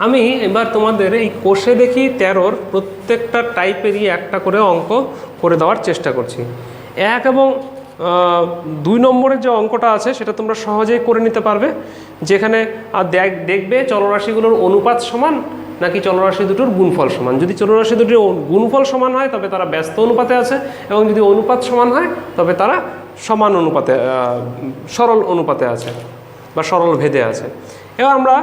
আমি এবার তোমাদের এই কোষে দেখি 13-র প্রত্যেকটা টাইপেরই একটা করে অঙ্ক করে দেওয়ার চেষ্টা করছি। 1 এবং 2 নম্বরের যে অঙ্কটা আছে সেটা তোমরা সহজেই করে নিতে পারবে, যেখানে দেখবে চলরাশিগুলোর অনুপাত সমান নাকি চলরাশি দুটোর গুণফল সমান। যদি চলরাশি দুটোর গুণফল সমান হয় তবে তারা ব্যস্ত অনুপাতে আছে, এবং যদি অনুপাত সমান হয় তবে তারা সমান অনুপাতে সরল অনুপাতে আছে বা সরল ভেদে আছে। এবার আমরা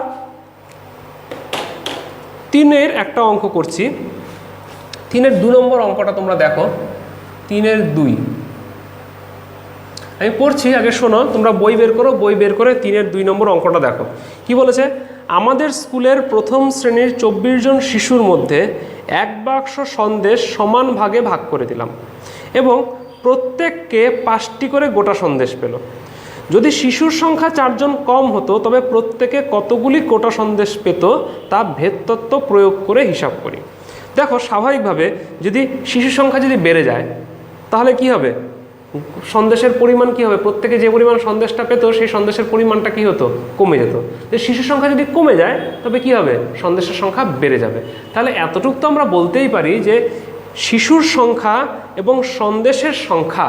3-এর একটা অঙ্ক করছি। 3-এর 2 নম্বর অঙ্কটা তোমরা দেখো। 3-এর 2 আমি পড়ছি, আগে শোনো। তোমরা বই বের করো, বই বের করে 3-এর 2 নম্বর অঙ্কটা দেখো কি বলেছে। আমাদের স্কুলের প্রথম শ্রেণীর 24 জন শিশুর মধ্যে 1 বাক্স সন্দেশ সমান ভাগে ভাগ করে দিলাম এবং প্রত্যেককে 5টি করে গোটা সন্দেশ পেল। যদি শিশুর সংখ্যা 4 জন কম হতো তবে প্রত্যেকে কতগুলি গোটা সন্দেশ পেত তা ভেদতত্ত্ব প্রয়োগ করে হিসাব করি। দেখো, স্বাভাবিকভাবে যদি শিশুর সংখ্যা যদি বেড়ে যায় তাহলে কি হবে, সন্দেশের পরিমাণ কি হবে, প্রত্যেকে যে পরিমাণ সন্দেশটা পেত সেই সন্দেশের পরিমাণটা কি হতো, কমে যেত। যে শিশুর সংখ্যা যদি কমে যায় তবে কি হবে, সন্দেশের সংখ্যা বেড়ে যাবে। তাহলে এতটুকু তো আমরা বলতেই পারি যে শিশুর সংখ্যা এবং সন্দেশের সংখ্যা,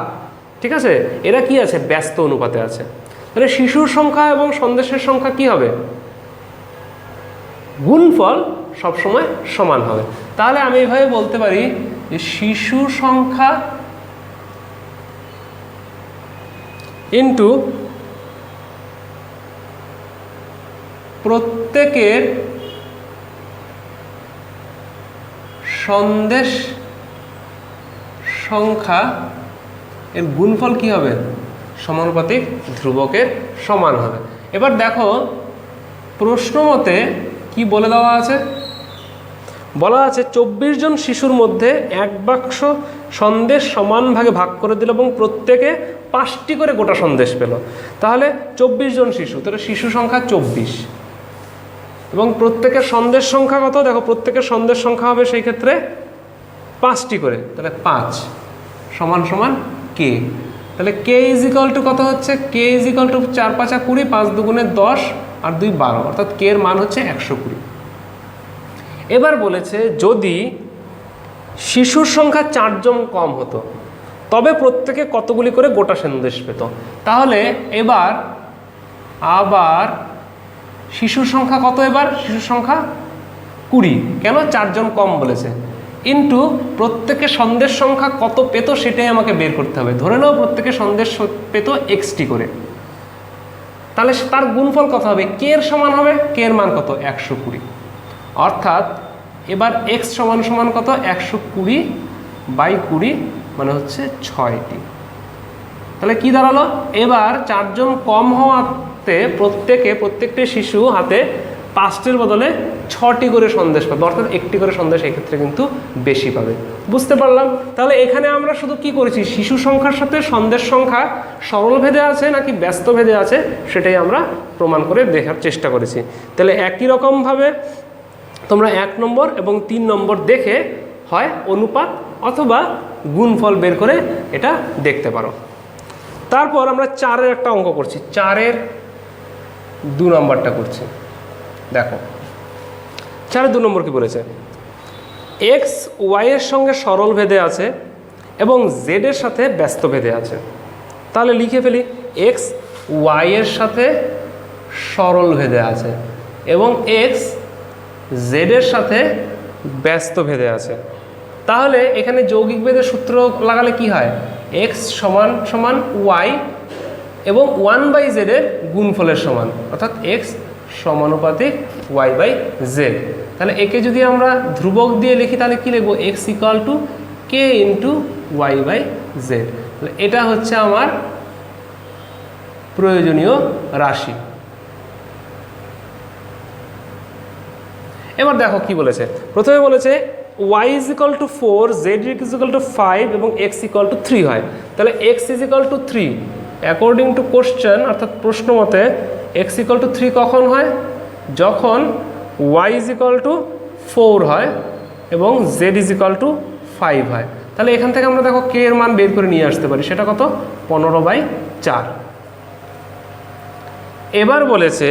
ঠিক আছে, এরা কি আছে, ব্যস্ত অনুপাতে আছে। তাহলে শিশুর সংখ্যা এবং সন্দেশের সংখ্যা কি হবে, গুণফল সবসময় সমান হবে। তাহলে আমি এইভাবে বলতে পারি যে শিশু সংখ্যা ইন্টু প্রত্যেকের সন্দেশ সংখ্যা এর গুণফল কি হবে, সমানুপাতিক ধ্রুবকের সমান হবে। এবার দেখো প্রশ্ন মতে কি বলে দেওয়া আছে, বলা আছে 24 জন শিশুর মধ্যে 1 বাক্স সন্দেশ সমান ভাগে ভাগ করে দিল এবং প্রত্যেকে 5টি করে গোটা সন্দেশ পেল। তাহলে 24 জন শিশু, তাহলে শিশু সংখ্যা 24 এবং প্রত্যেকের সন্দেশ সংখ্যা কত, দেখো প্রত্যেকের সন্দেশ সংখ্যা হবে সেই ক্ষেত্রে 5টি করে, তাহলে 5 সমান সমান কে। তাহলে কে ইজ ইকাল টু কত হচ্ছে, কে ইজ ইকাল টু 4 5 20, 5 2 10 আর 2 12, অর্থাৎ কে এর মান হচ্ছে 120। এবার বলেছে যদি শিশুর সংখ্যা 4 জন কম হতো তবে প্রত্যেকে কতগুলি করে গোটা সন্দেশ পেত। তাহলে এবার আবার শিশুর সংখ্যা কত, এবার শিশুর সংখ্যা 20, কেন 4 জন কম বলেছে, ইন্টু প্রত্যেকে সন্দেশ সংখ্যা কত পেত সেটাই আমাকে বের করতে হবে। ধরে নাও প্রত্যেকে সন্দেশ পেত xটি করে, তাহলে তার গুণফল কত হবে, কে এর সমান হবে, কে এর মান কত, 120। অর্থাৎ এবার x সমান সমান কত, 120/20 মানে হচ্ছে 6টি। তাহলে কি দাঁড়ালো, এবার 4 জন কম হওয়াতে প্রত্যেকটি শিশু হাতে 5টির বদলে 6টি করে সন্দেশ পাবে, অর্থাৎ 1টি করে সন্দেশ এক্ষেত্রে কিন্তু বেশি পাবে। বুঝতে পারলাম। তাহলে এখানে আমরা শুধু কি করেছি, শিশু সংখ্যার সাথে সন্দেশ সংখ্যা সরল ভেদে আছে নাকি ব্যস্ত ভেদে আছে সেটাই আমরা প্রমাণ করে দেখার চেষ্টা করেছি। তাহলে একই রকমভাবে তোমরা 1 নম্বর এবং 3 নম্বর দেখে হয় অনুপাত অথবা গুণফল বের করে এটা দেখতে পারো। তারপর আমরা 4-এর একটা অঙ্ক করছি, 4-এর 2 নম্বরটা করছি। দেখো 4-এর 2 নম্বর কি বলেছে, x y এর সঙ্গে সরল ভেদে আছে এবং z এর সাথে ব্যস্ত ভেদে আছে। তাহলে লিখে ফেলি, x y এর সাথে সরল ভেদে আছে এবং x z এর সাথে ব্যস্ত ভেদে আছে। তাহলে এখানে যৌগিক ভেদের সূত্র লাগালে কি হয়, x সমান সমান y এবং 1/z এর গুণফলের সমান, অর্থাৎ x সমানুপাতিক y/z। তাহলে একে যদি আমরা ধ্রুবক দিয়ে লিখি তাহলে কি লিখবো, x equal to k into y/z। তাহলে এটা হচ্ছে আমার প্রয়োজনীয় রাশি। এবার দেখো কি বলেছে, প্রথমে বলেছে y is equal two 4, z is equal two 5 এবং x ইকুয়াল টু 3 হয়। তাহলে x is equal two 3 according to question, অর্থাৎ প্রশ্ন মতে x ইকুয়াল টু 3 কখন হয়, যখন y ইজ ইকুয়াল টু 4 হয় এবং z ইজ ইকুয়াল টু 5 হয়। তাহলে এখান থেকে আমরা দেখো k এর মান বের করে নিয়ে আসতে পারি, সেটা কত, 15/4। এবার বলেছে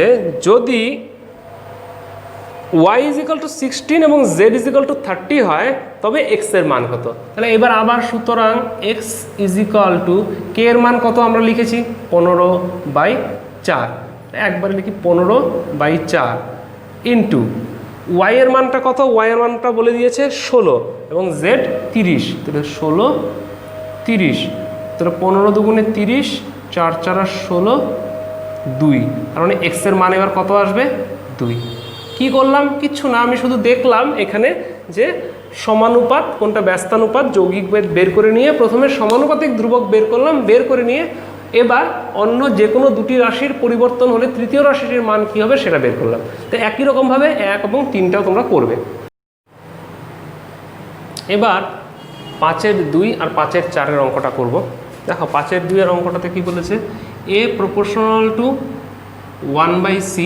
যদি y ইজ ইকাল টু 16 এবং z ইজ ইকাল টু 30 হয়, তবে x এর মান কত? তাহলে এবার আবার সুতরাং x is equal to k এর মান কত আমরা লিখেছি 15/4, একবারে লিখি 15/4 ইন্টু y এর মানটা কত, y এর মানটা বলে দিয়েছে 16 এবং z 30, তাহলে 16 30, তাহলে 15 দুগুণে 30, 4 4 16, 2, তার মানে x এর মান এবার কত আসবে 2। কি করলাম? কিচ্ছু না, আমি শুধু দেখলাম এখানে যে সমানুপাত কোনটা ব্যস্তানুপাত যৌগিক ভেদ বের করে নিয়ে প্রথমে সমানুপাতিক ধ্রুবক বের করলাম, বের করে নিয়ে এবার অন্য যে কোনো দুটি রাশির পরিবর্তন হলে তৃতীয় রাশিটির মান কী হবে সেটা বের করলাম। তো একই রকমভাবে 1 এবং 3টাও তোমরা করবে। এবার 5-এর 2 আর 5-এর 4-এর অঙ্কটা করব। দেখো 5-এর 2-এর অঙ্কটাতে কী বলেছে, a প্রপোর্শনাল টু 1/c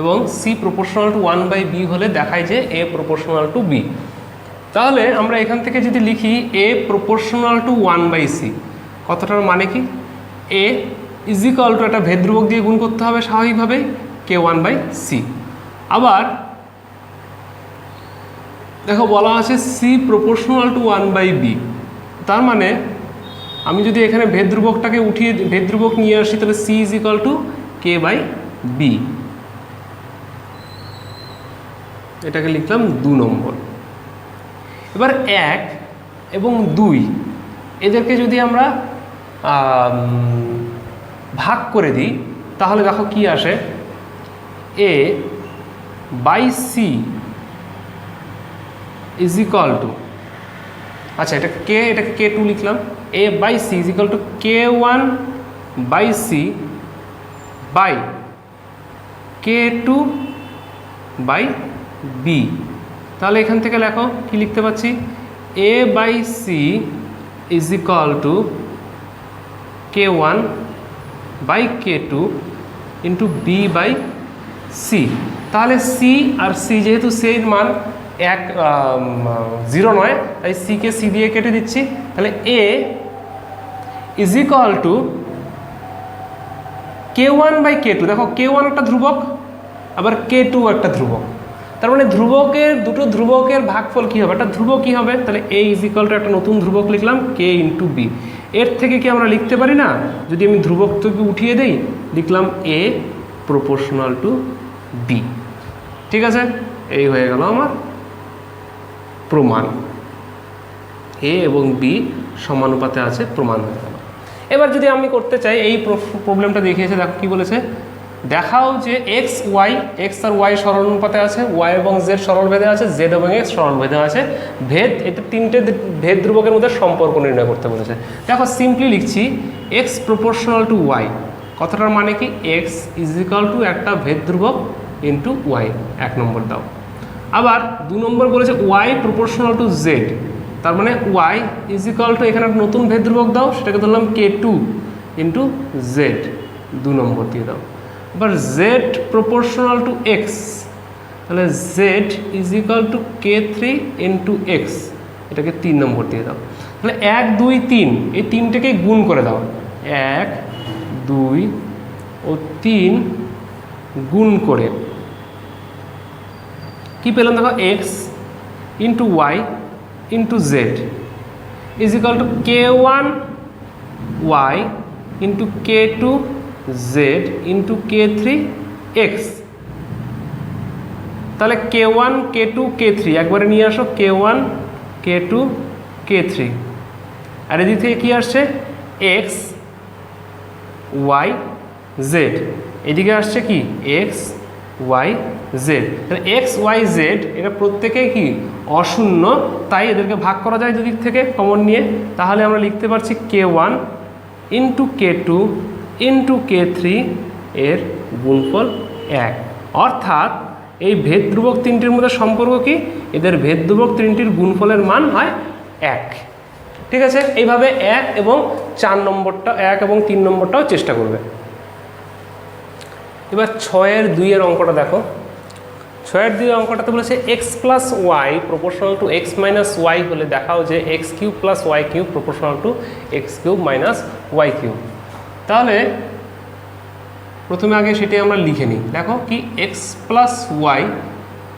এবং c প্রপোর্শনাল টু 1/b হলে দেখায় যে a প্রপোর্শনাল টু b। তাহলে আমরা এখান থেকে যদি লিখি a প্রপোর্শনাল টু 1/c, কতটার মানে কি a ইজ ইকাল টু একটা ভেদ ধ্রুবক দিয়ে গুণ করতে হবে স্বাভাবিকভাবেই k1/c। আবার দেখো বলা আছে c প্রপোর্শনাল টু 1/b, তার মানে আমি যদি এখানে ভেদ ধ্রুবকটাকে উঠিয়ে ভেদ ধ্রুবক নিয়ে আসি তাহলে c is equal to k/b, এটাকে লিখলাম 2 নম্বর। এবার 1 এবং 2 এদেরকে যদি আমরা ভাগ করে দিই তাহলে দেখো কি আসে, a/c ইজ ইকাল টু, আচ্ছা এটাকে k2 লিখলাম, a/c is equal to k1/c by k2/b। তাহলে এখান থেকে লেখো কি লিখতে পাচ্ছি, a/c is equal to k1/k2 into b/c। তাহলে c আর c যেহেতু c এর মান 0 নয়, তাই c কে c দিয়ে কেটে দিচ্ছি। তাহলে a is equal to k1/k2, দেখো k1 একটা ধ্রুবক আবার k2 একটা ধ্রুবক, তার মানে দুটো ধ্রুবকের ভাগফল কী হবে, একটা ধ্রুবক কী হবে, তাহলে a ইজ ইকাল টু একটা নতুন ধ্রুবক লিখলাম k ইন্টু b। এর থেকে কি আমরা লিখতে পারি না, যদি আমি ধ্রুবকটাকে উঠিয়ে দেই লিখলাম a প্রপোর্শনাল টু b। ঠিক আছে, এই হয়ে গেল আমার প্রমাণ, a এবং b সমানুপাতে আছে, প্রমাণ হয়ে গেল। এবার যদি আমি করতে চাই এই প্রবলেমটা দেখিয়েছে, দেখো কি বলেছে, দেখাও যে x আর y সরল অনুপাতে আছে, y এবং z সরল ভেদে আছে, z এবং x সরল ভেদে আছে, ভেদ এটা তিনটে ভেদ ধ্রুবকের মধ্যে সম্পর্ক নির্ণয় করতে বলেছে। দেখো সিম্পলি লিখছি x প্রপোর্শনাল টু y, কথাটার মানে কি x ইজ ইকাল টু একটা ভেদ ধ্রুবক ইন্টু y, 1 নম্বর দাও। আবার 2 নম্বর বলেছে y প্রপোর্শনাল টু z, তার মানে y ইজ ইকাল টু এখানে একটা নতুন ভেদ ধ্রুবক দাও, সেটাকে ধরলাম k2 ইন্টু z, 2 নম্বর দিয়ে দাও। এবার z প্রপোর্শনাল টু x, তাহলে z is equal to k3 into x, এটাকে 3 নম্বর দিয়ে দাও। তাহলে 1 2 3 এই তিনটেকে গুণ করে দাও, 1 2 ও 3 গুণ করে কি পেলাম দেখো, x into y into z is equal to k1y into k2 z into k3 x। তাহলে k1 k2 k3 একবারে নিয়ে আসো, k1 k2 k3, আর এদিক থেকে কী আসছে x y z, এদিকে আসছে কি x y z। তাহলে x y z এটা প্রত্যেকেই কি অশূন্য, তাই এদেরকে ভাগ করা যায় দুদিক থেকে কমন নিয়ে। তাহলে আমরা লিখতে পারছি k1 into k2 into k3 এর গুণফল 1, অর্থাৎ এই ভেদ ধ্রুবক তিনটির মধ্যে সম্পর্ক কি, এদের ভেদ ধ্রুবক তিনটির গুণফলের মান হয় 1। ঠিক আছে, এইভাবে 1 এবং 4 নম্বরটা 1 এবং 3 নম্বরটাও চেষ্টা করবে। এবার 6-এর 2-এর অঙ্কটা দেখো, 6-এর 2-এর অঙ্কটাতে বলেছে x plus y proportional to x minus y হলে দেখাও যে x cube plus y cube proportional to x cube minus y cube. তাহলে প্রথমে আগে সেটি আমরা লিখে নিই, দেখো কি x plus y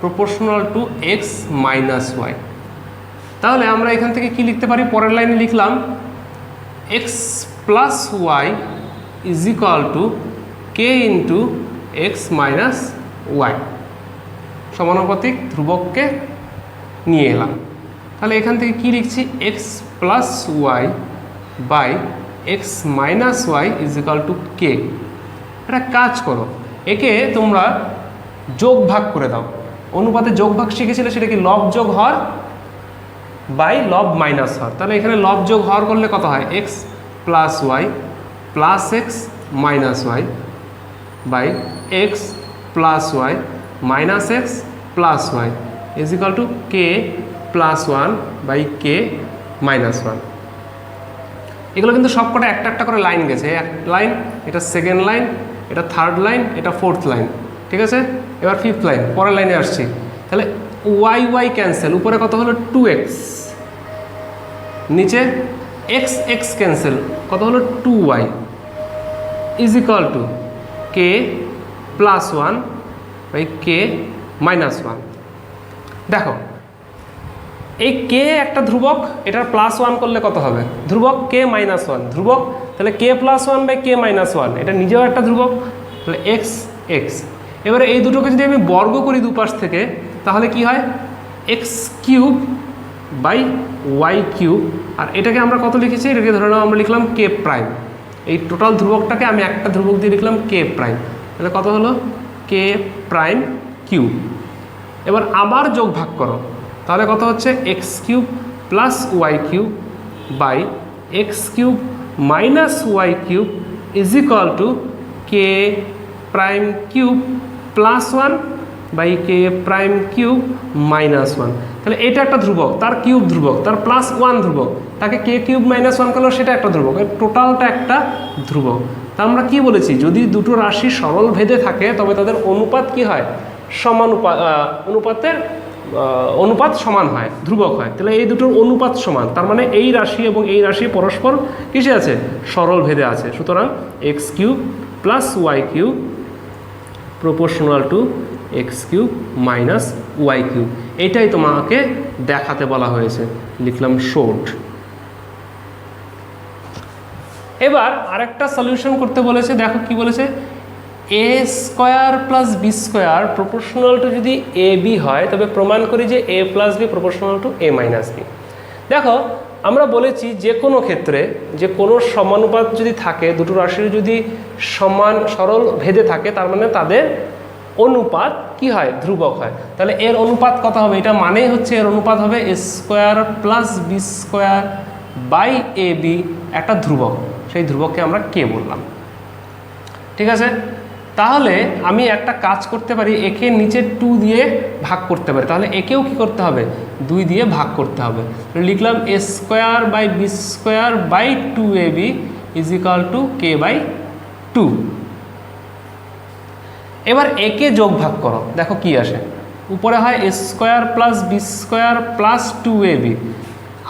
proportional to x minus y. তাহলে আমরা এখান থেকে কি লিখতে পারি, পরের লাইনে লিখলাম X plus Y is equal to K into X minus Y, সমানুপাতিক ধ্রুবককে নিয়ে এলাম। তাহলে এখান থেকে কি লিখছি, X plus Y by X minus Y is equal to K. একটা কাজ করো, একে তোমরা যোগ ভাগ করে দাও। অনুপাতে যোগ ভাগ শিখেছিলে, সেটা কি লব যোগ হর বাই লব মাইনাস হর। তাহলে এখানে লব যোগ হর করলে কত হয়, x plus y plus x minus y by x plus y minus x plus Y is equal to k plus one by K minus one. এগুলো কিন্তু সবকটা একটা একটা করে লাইন গেছে, এক লাইন, এটা সেকেন্ড লাইন, এটা থার্ড লাইন, এটা ফোর্থ লাইন, ঠিক আছে। এবার ফিফথ লাইন, পরের লাইনে আসছি। তাহলে ওয়াই ওয়াই ক্যান্সেল, উপরে কত হলো 2x, নিচে এক্স এক্স ক্যান্সেল, কত হলো 2y is equal to k plus one by K minus one. দেখো এই কে একটা ধ্রুবক, এটার প্লাস ওয়ান করলে কত হবে, ধ্রুবক কে মাইনাস ওয়ান ধ্রুবক, তাহলে K plus one by K minus one, এটা নিজেও একটা ধ্রুবক, তাহলে এক্স এক্স। এবারে এই দুটোকে যদি আমি বর্গ করি দুপাশ থেকে, তাহলে কি হয়, X cube by Y cube. আর এটাকে আমরা কত লিখেছি, এটাকে ধরে নাও আমরা লিখলাম কে প্রাইম। এই টোটাল ধ্রুবকটাকে আমি একটা ধ্রুবক দিয়ে লিখলাম কে প্রাইম, তাহলে কত হলো কে প্রাইম কিউব। এবার আবার যোগ ভাগ করো, তাহলে কত হচ্ছে x cube plus y cube by x cube minus y cube is equal to K prime cube plus one by k prime cube minus one. তাহলে এটা একটা ধ্রুবক, তার কিউব ধ্রুবক, তার প্লাস ওয়ান ধ্রুবক, তাকে কে কিউব মাইনাস ওয়ান করলো, সেটা একটা ধ্রুবক, এর টোটালটা একটা ধ্রুবক। তা আমরা কি বলেছি, যদি দুটো রাশি সরল ভেদে থাকে তবে তাদের অনুপাত কি হয়, অনুপাত সমান হয়, ধ্রুবক হয়। তাহলে এই দুটোর অনুপাত সমান, তার মানে এই রাশি এবং এই রাশি পরস্পর কিসে আছে, সরল ভেদে আছে। সুতরাং x cube plus y cube proportional to x cube minus y cube, এটাই তোমাকে দেখাতে বলা হয়েছে, লিখলাম শোড। এবার আরেকটা সলিউশন করতে বলেছে, দেখো কি বলেছে, A square plus B square proportional to যদি এ বি হয়, তবে প্রমাণ করি যে A plus B proportional to A minus B. দেখো আমরা বলেছি যে কোনো ক্ষেত্রে যে কোনো সমানুপাত যদি থাকে, দুটো রাশির যদি সমান সরল ভেদে থাকে, তার মানে তাদের অনুপাত কি হয়, ধ্রুবক হয়। তাহলে এর অনুপাত কত হবে, এটা মানেই হচ্ছে এর অনুপাত হবে A square plus B square by A B, একটা ধ্রুবক, সেই ধ্রুবককে আমরা কে বললাম, ঠিক আছে। তাহলে আমি একটা কাজ করতে পারি, একে নিচে 2 দিয়ে ভাগ করতে পারি, তাহলে একেও কি করতে হবে, 2 দিয়ে ভাগ করতে হবে। লিখলাম A square by B square by 2ab is equal to K by 2। এবার একে যোগ ভাগ করো, দেখো কি আসে, উপরে হয় A square plus B square plus 2ab।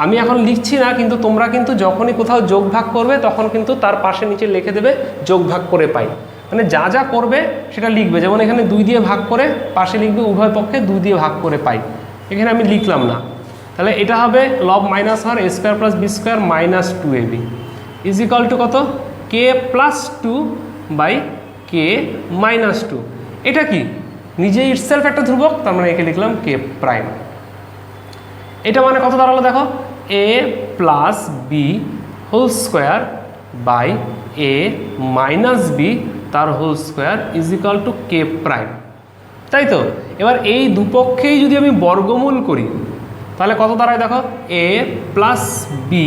আমি এখন লিখছি না, কিন্তু তোমরা কিন্তু যখনই কোথাও যোগ ভাগ করবে তখন কিন্তু তার পাশে নিচে লিখে দেবে যোগ ভাগ করে পাই, মানে যা যা করবে সেটা লিখবে। যেমন এখানে 2 দিয়ে ভাগ করে পাশে লিখবে উভয় পক্ষে 2 দিয়ে ভাগ করে পাই, এখানে আমি লিখলাম না। তাহলে এটা হবে লব মাইনাস হর a square plus B square minus 2ab is equal to কত, k plus 2 by K minus 2। এটা কি নিজে ইটসেলফ একটা ধ্রুবক, তার মানে একে লিখলাম কে প্রাইম। এটা মানে কত দাঁড়ালো দেখো, A plus B whole square by A minus B তার whole square is equal to K prime, তাই তো। এবার এই দুপক্ষেই যদি আমি বর্গমূল করি, তাহলে কত দাঁড়ায় দেখো, A plus B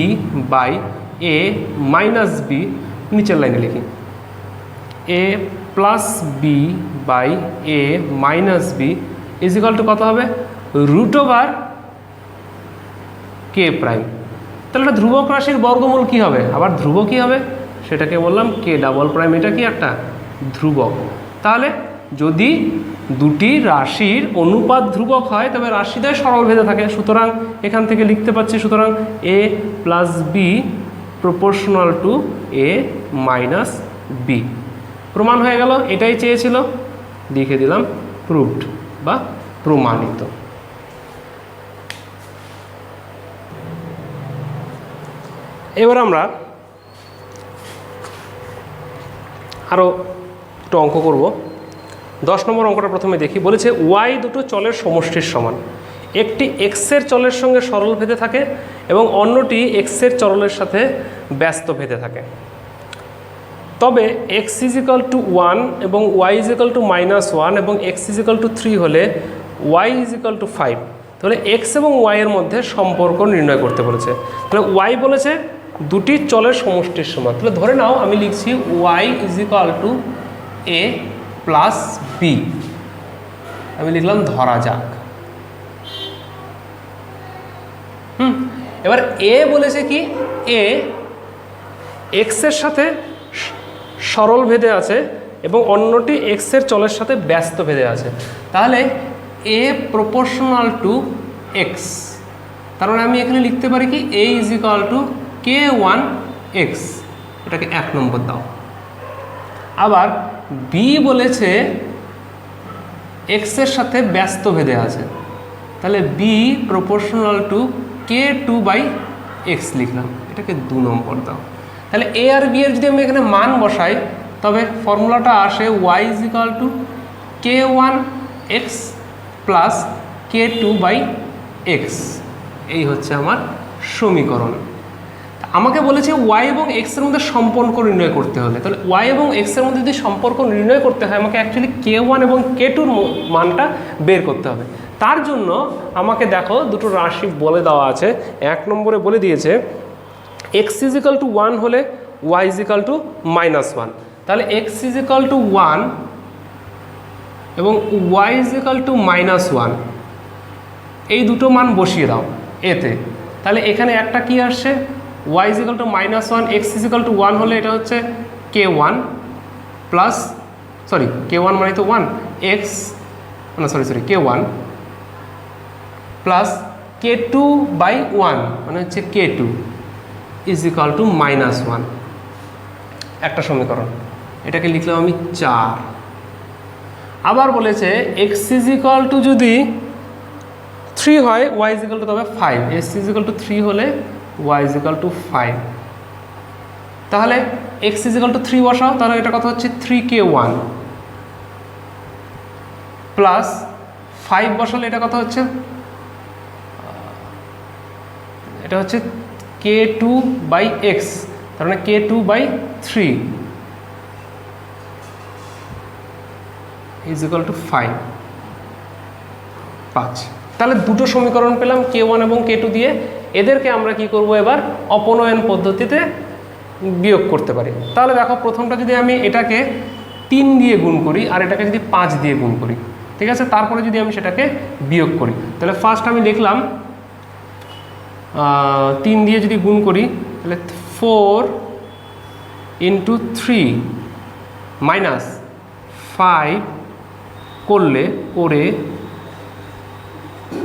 by A minus B, নিচের লাইনে লিখি A plus B by A minus B is equal to কত হবে, রুট ওভার কে প্রাইম। তাহলে একটা ধ্রুবক রাশির বর্গমূল কি হবে, আবার ধ্রুবক কি হবে, সেটাকে বললাম কে ডাবল প্রাইম, এটা কি একটা ধ্রুবক। তাহলে যদি দুটি রাশির অনুপাত ধ্রুবক হয় তবে রাশিদ্বয় সরল ভেদে থাকে, সুতরাং এখান থেকে লিখতে পাচ্ছি, সুতরাং A plus B proportional to A minus B. প্রমাণ হয়ে গেল, এটাই চেয়েছিল, লিখে দিলাম প্রুভড বা প্রমাণিত। এবার আমরা আরও একটু অঙ্ক করব। 10 নম্বর অঙ্কটা প্রথমে দেখি। বলেছে ওয়াই দুটো চলের সমষ্টির সমান, একটি এক্সের চলের সঙ্গে সরল ভেদে থাকে এবং অন্যটি এক্সের চরলের সাথে ব্যস্ত ভেদে থাকে। তবে এক্স ইজিক্যাল টু 1 এবং ওয়াই ইজিক্যাল টু -1 এবং এক্স ইজিক্যাল টু 3 হলে ওয়াই ইজিক্যাল টু 5। তাহলে এক্স এবং ওয়াইয়ের মধ্যে সম্পর্ক নির্ণয় করতে বলেছে। তাহলে ওয়াই বলেছে দুটি চলের সমষ্টির সমান। তাহলে ধরে নাও আমি লিখছি ওয়াই ইজিক্যাল টু এ প্লাস বি, আমি লিখলাম ধরা যাক। এবার এ বলেছে কি, এ এক্সের সাথে সরল ভেদে আছে এবং অন্যটি এক্সের চলের সাথে ব্যস্ত ভেদে আছে। তাহলে এ প্রপোর্শনাল টু এক্স, তার মানে আমি এখানে লিখতে পারি কি A is equal to k1 x, এটাকে 1 নম্বর দাও। আবার বি বলেছে এক্সের সাথে ব্যস্ত ভেদে আছে, তাহলে বি প্রপোর্শনাল টু k2/x লিখলাম, এটাকে 2 নম্বর দাও। তাহলে এ আর বি এর যদি আমি এখানে মান বসাই তবে ফর্মুলাটা আসে y is equal two k1x plus k2/x। এই হচ্ছে আমার সমীকরণ। আমাকে বলেছে ওয়াই এবং এক্সের মধ্যে সম্পর্ক নির্ণয় করতে হলে, তাহলে ওয়াই এবং এক্সের মধ্যে যদি সম্পর্ক নির্ণয় করতে হয় আমাকে অ্যাকচুয়ালি k1 এবং k2-র মানটা বের করতে হবে। তার জন্য আমাকে দেখো দুটো রাশি বলে দেওয়া আছে। 1 নম্বরে বলে দিয়েছে এক্স ইজিক্যাল টু 1 হলে ওয়াই ইজিক্যাল টু -1। তাহলে এক্স ইজিক্যাল টু 1 এবং ওয়াই ইজিক্যাল টু -1, এই দুটো মান বসিয়ে দাও এতে। তাহলে এখানে একটা কি আসছে, y is equal to -1, x is equal to 1 হলে এটা হচ্ছে k1 প্লাস k1 মানে তো 1, x না k1 প্লাস k2/1 মানে হচ্ছে k2 is equal to -1। একটা সমীকরণ, এটাকে লিখলাম আমি 4। আবার বলেছে x is equal to যদি 3 হয় y is equal to তবে 5, x is equal to 3 হলে y is equal to 5। তাহলে x is equal to 3 বসাও, তাহলে এটা কত হচ্ছে 3k1 প্লাস 5 বসালে এটা কত হচ্ছে, এটা হচ্ছে k2/x, তার মানে k2/3 is equal to 5। তাহলে দুটো সমীকরণ পেলাম k1 এবং k2 দিয়ে। এদেরকে আমরা কি করব, এবার অপনয়ন পদ্ধতিতে বিয়োগ করতে পারি। তাহলে দেখো প্রথমটা যদি আমি এটাকে 3 দিয়ে গুণ করি আর এটাকে যদি 5 দিয়ে গুণ করি, ঠিক আছে, তারপরে যদি আমি সেটাকে বিয়োগ করি, তাহলে ফার্স্ট আমি লিখলাম 3 দিয়ে যদি গুণ করি তাহলে 4 × 3 মাইনাস 5 করে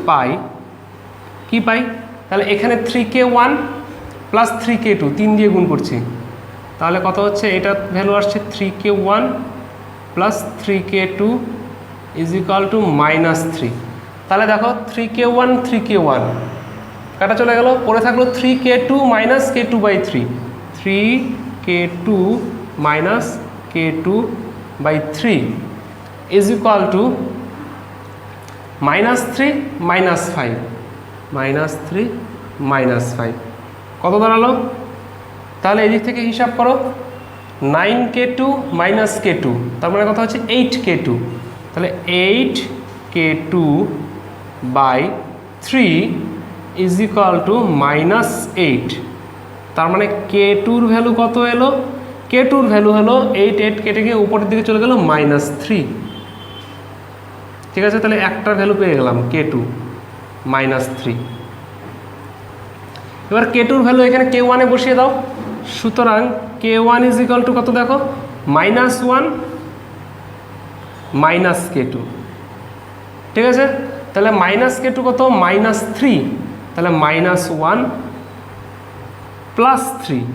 পাই কি পাই, তাহলে এখানে 3k1 প্লাস 3k2 3 দিয়ে গুণ করছি, তাহলে কত হচ্ছে, এটা ভ্যালু আসছে 3k1 plus 3k2 is equal two -3। তাহলে দেখো 3k1 3k1 কাটা চলে গেল, পরে থাকলো 3k2 minus k2/3, 3k2 minus k2/3 is equal two -3 -5 -3 -5 কত দাঁড়ালো, তাহলে এদিক থেকে হিসাব করো 9k2 মাইনাস k2, তার মানে কথা হচ্ছে 8k2, তাহলে 8k2/3 ইজ ইকুয়াল টু -8। তার মানে k2-র ভ্যালু কত এলো, k2-র ভ্যালু হলো 8 কেটে গিয়ে উপরের দিকে চলে গেল -3, ঠিক আছে। তাহলে একটার ভ্যালু পেয়ে গেলাম k2 -3। এবার k2-র ভ্যালু এখানে k1-এ বসিয়ে দাও, সুতরাং k1 ইজ ইকুয়াল টু কত দেখো, -1 মাইনাস k2, ঠিক আছে। তাহলে -k2 কত, -3, তাহলে -1 প্লাস 3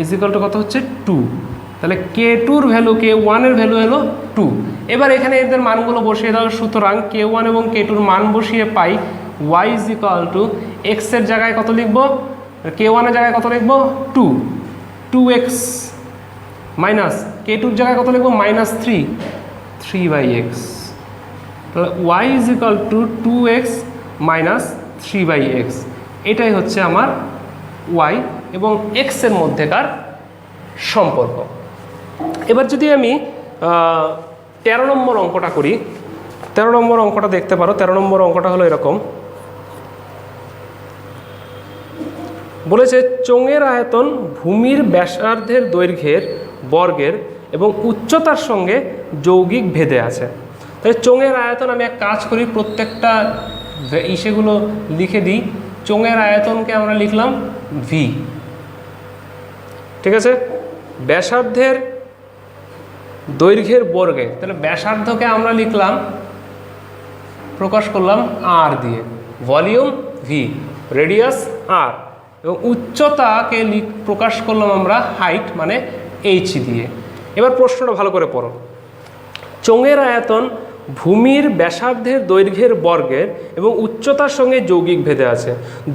ইজ ইকুয়াল টু কত হচ্ছে 2। তাহলে k2-র ভ্যালু k1-এর ভ্যালু হলো 2। এবার এখানে এদের মানগুলো বসিয়ে দাও। সুতরাং k1 এবং k2-র মান বসিয়ে পাই y ইজ ইকুয়াল টু এক্সের জায়গায় কত লিখবো, k1-এর জায়গায় কত লিখবো 2x মাইনাস k2-র জায়গায় কত লিখবো -3/x। তাহলে y is equal two 2x minus 3/x। এটাই হচ্ছে আমার y এবং x এর মধ্যেকার সম্পর্ক। এবার যদি আমি 13 নম্বর অঙ্কটা করি, 13 নম্বর অঙ্কটা দেখতে পারো। 13 নম্বর অঙ্কটা হলো এরকম, বলেছে চোঙের আয়তন ভূমির ব্যাসার্ধের দৈর্ঘ্যের বর্গের এবং উচ্চতার সঙ্গে যৌগিক ভেদে আছে। তাই চোঙের আয়তন আমি এক কাজ করি, প্রত্যেকটা সেগুলো লিখে দিই। চোঙের আয়তনকে আমরা লিখলাম v, ঠিক আছে। ব্যাসার্ধের দৈর্ঘ্যের বর্গে, তাহলে ব্যাসার্ধকে আমরা লিখলাম, প্রকাশ করলাম r দিয়ে, ভলিউম v, রেডিয়াস r, এবং উচ্চতাকে প্রকাশ করলাম আমরা হাইট মানে h দিয়ে। এবার প্রশ্নটা ভালো করে পড়ো। চোঙের আয়তন ভূমির ব্যাসার্ধের দৈর্ঘ্যের বর্গের এবং উচ্চতার সঙ্গে যৌগিক ভেদে আছে।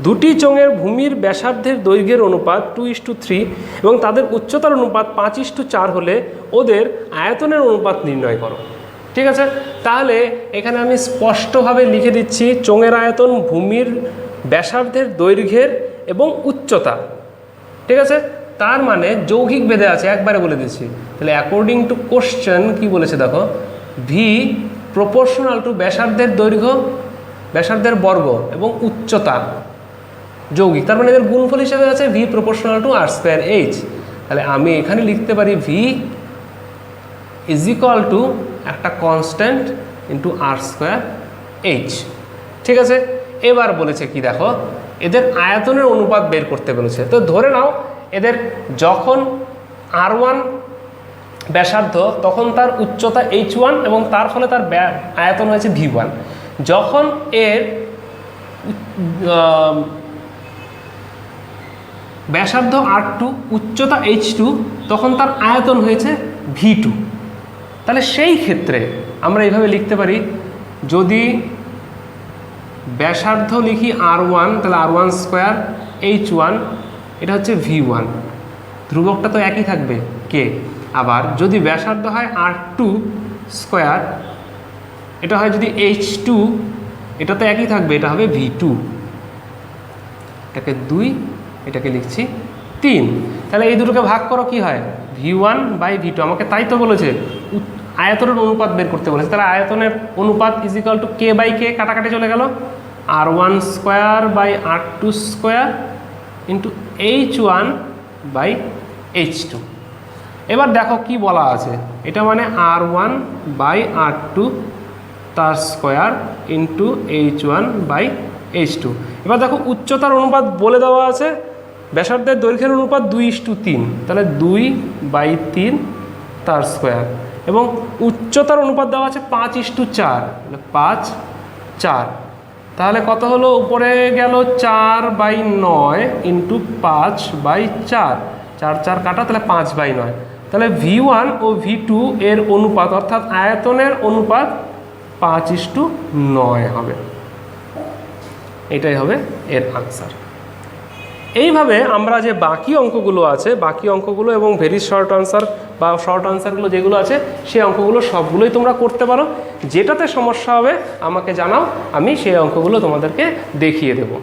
দুটি চোঙের ভূমির ব্যাসার্ধের দৈর্ঘ্যের অনুপাত 2:3 এবং তাদের উচ্চতার অনুপাত 5:4 হলে ওদের আয়তনের অনুপাত নির্ণয় করো। ঠিক আছে, তাহলে এখানে আমি স্পষ্টভাবে লিখে দিচ্ছি চোঙের আয়তন ভূমির ব্যাসার্ধের দৈর্ঘ্যের এবং উচ্চতা, ঠিক আছে, তার মানে যৌগিক ভেদে আছে, একবারে বলে দিচ্ছি। তাহলে অ্যাকর্ডিং টু কোশ্চেন কি বলেছে দেখো, ভি প্রপোর্শনাল টু ব্যাসার্ধের দৈর্ঘ্য, ব্যাসার্ধের বর্গ এবং উচ্চতা যৌগিক, তার মানে এদের গুণফল হিসেবে আছে V proportional to r square h। তাহলে আমি এখানে লিখতে পারি ভি ইজ ইকুয়াল টু একটা constant into r square h। ঠিক আছে, এবার বলেছে কি দেখো, এদের আয়তনের অনুপাত বের করতে বলেছে। তো ধরে নাও এদের যখন r1 ব্যাসার্ধ তখন তার উচ্চতা h1 এবং তার ফলে তার আয়তন হয়েছে v1। যখন এর ব্যাসার্ধ r2 উচ্চতা h2 তখন তার আয়তন হয়েছে v2। তাহলে সেই ক্ষেত্রে আমরা এইভাবে লিখতে পারি, যদি ব্যাসার্ধ লিখি r1 তাহলে r1 স্কোয়ার h1, এটা হচ্ছে v1, ধ্রুবকটা তো একই থাকবে k। আবার যদি ব্যাসার্ধ হয় r2 স্কোয়ার, এটা হয় যদি h2, এটা তো একই থাকবে, এটা হবে v2। এটাকে 2, এটাকে লিখছি 3। তাহলে এই দুটোকে ভাগ করো, কি হয় v1/v2। আমাকে তাই তো বলেছে আয়তনের অনুপাত বের করতে বলেছে। তাহলে আয়তনের অনুপাত ইজ ইকুয়াল টু k/k, কাটাকাটি চলে গেল, r1 square by r2 square into h1/h2। এবার দেখো কি বলা আছে, এটা মানে r1/r2 তার স্কোয়ার ইন্টু h1/h2। এবার দেখো উচ্চতার অনুপাত বলে দেওয়া আছে, ব্যাসার্ধের দৈর্ঘ্যের অনুপাত 2:3, তাহলে 2/3 তার স্কোয়ার, এবং উচ্চতার অনুপাত দেওয়া আছে 5:4, 5/4। তাহলে কত হলো, উপরে গেল 4/9 ইন্টু 5/4, 4 কাটা, তাহলে 5/9। তাহলে v1 ও v2 এর অনুপাত অর্থাৎ আয়তনের অনুপাত 5:9 হবে। এটাই হবে এর আনসার। এইভাবে আমরা যে বাকি অঙ্কগুলো আছে, বাকি অঙ্কগুলো এবং ভেরি শর্ট আনসার বা শর্ট আনসারগুলো যেগুলো আছে, সেই অঙ্কগুলো সবগুলোই তোমরা করতে পারো। যেটাতে সমস্যা হবে আমাকে জানাও, আমি সেই অঙ্কগুলো তোমাদেরকে দেখিয়ে দেবো।